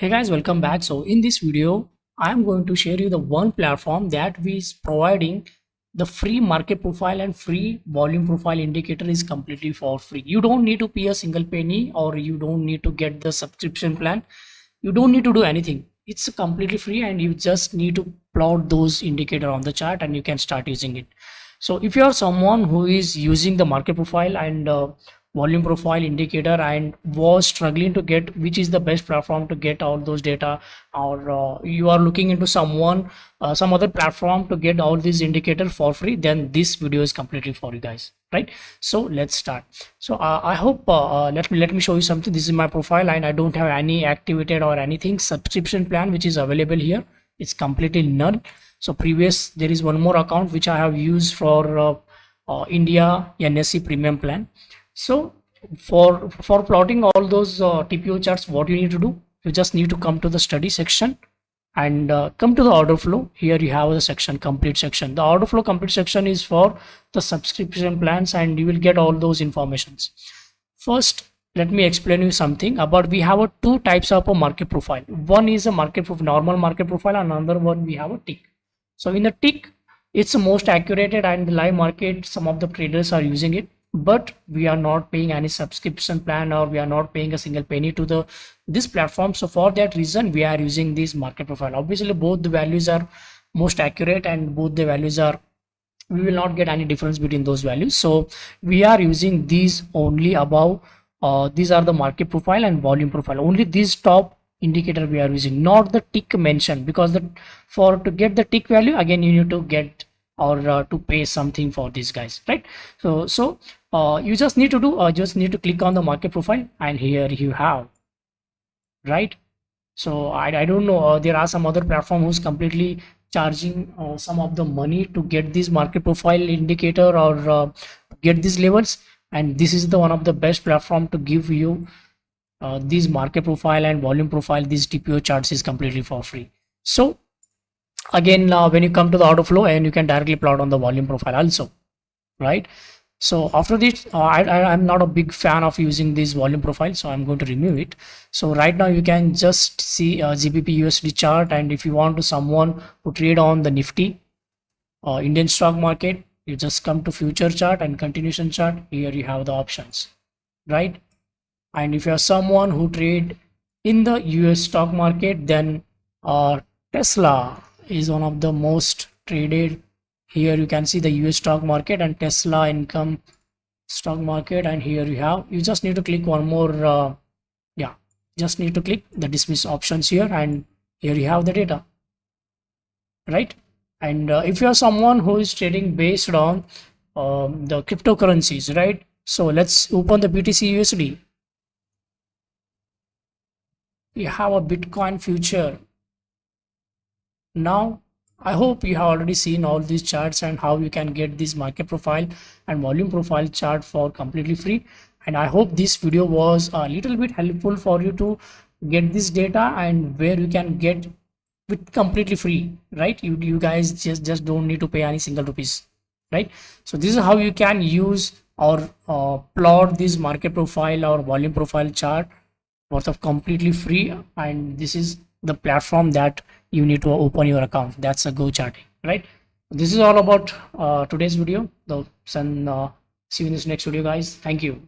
Hey guys, welcome back. So in this video, I am going to share you the one platform that is providing the free market profile and free volume profile indicator is completely for free. You don't need to pay a single penny or you don't need to get the subscription plan. You don't need to do anything. It's completely free and you just need to plot those indicator on the chart and you can start using it. So if you are someone who is using the market profile and volume profile indicator and was struggling to get which is the best platform to get all those data, or you are looking into some other platform to get all these indicator for free, then this video is completely for you guys, right? So let's start. So I hope let me show you something. This is my profile and I don't have any activated or anything subscription plan which is available here. It's completely none. So previous there is one more account which I have used for India NSE premium plan. So for plotting all those TPO charts, what you need to do, you just need to come to the study section and come to the order flow. Here you have the section, complete section. The order flow complete section is for the subscription plans and you will get all those informations. First, let me explain you something about. We have two types of a market profile. One is a normal market profile, and another one we have a tick. So in the tick, it's the most accurate and the live market, some of the traders are using it, but we are not paying any subscription plan or we are not paying a single penny to this platform. So for that reason we are using this market profile. Obviously both the values are most accurate and both the values are, we will not get any difference between those values. So we are using these only above. These are the market profile and volume profile, only these top indicator we are using, not the tick mentioned, because to get the tick value again you need to get or to pay something for these guys, right? So you just need to do just need to click on the market profile and here you have, right? So I don't know, there are some other platform who's completely charging some of the money to get this market profile indicator or get these levels, and this is the one of the best platform to give you this market profile and volume profile. These TPO charts is completely for free. So again, when you come to the order flow, and you can directly plot on the volume profile also, right? So after this, I'm not a big fan of using this volume profile, so I'm going to remove it. So right now you can just see a GBP USD chart, and if you want to someone who trade on the Nifty Indian stock market, you just come to future chart and continuation chart. Here you have the options, right? And if you're someone who trade in the US stock market, then Tesla is one of the most traded. Here you can see the US stock market and Tesla income stock market, and here you just need to click one more yeah, just need to click the dismiss options here, and here you have the data, right? And if you are someone who is trading based on the cryptocurrencies, right? So let's open the BTC USD. We have a Bitcoin future. Now I hope you have already seen all these charts and how you can get this market profile and volume profile chart for completely free. And I hope this video was a little bit helpful for you to get this data and where you can get with completely free, right? You guys just don't need to pay any single rupees, right? So this is how you can use or plot this market profile or volume profile chart worth of completely free, and this is the platform that you need to open your account. That's a go charting, right? This is all about today's video though. See you in this next video, guys. Thank you.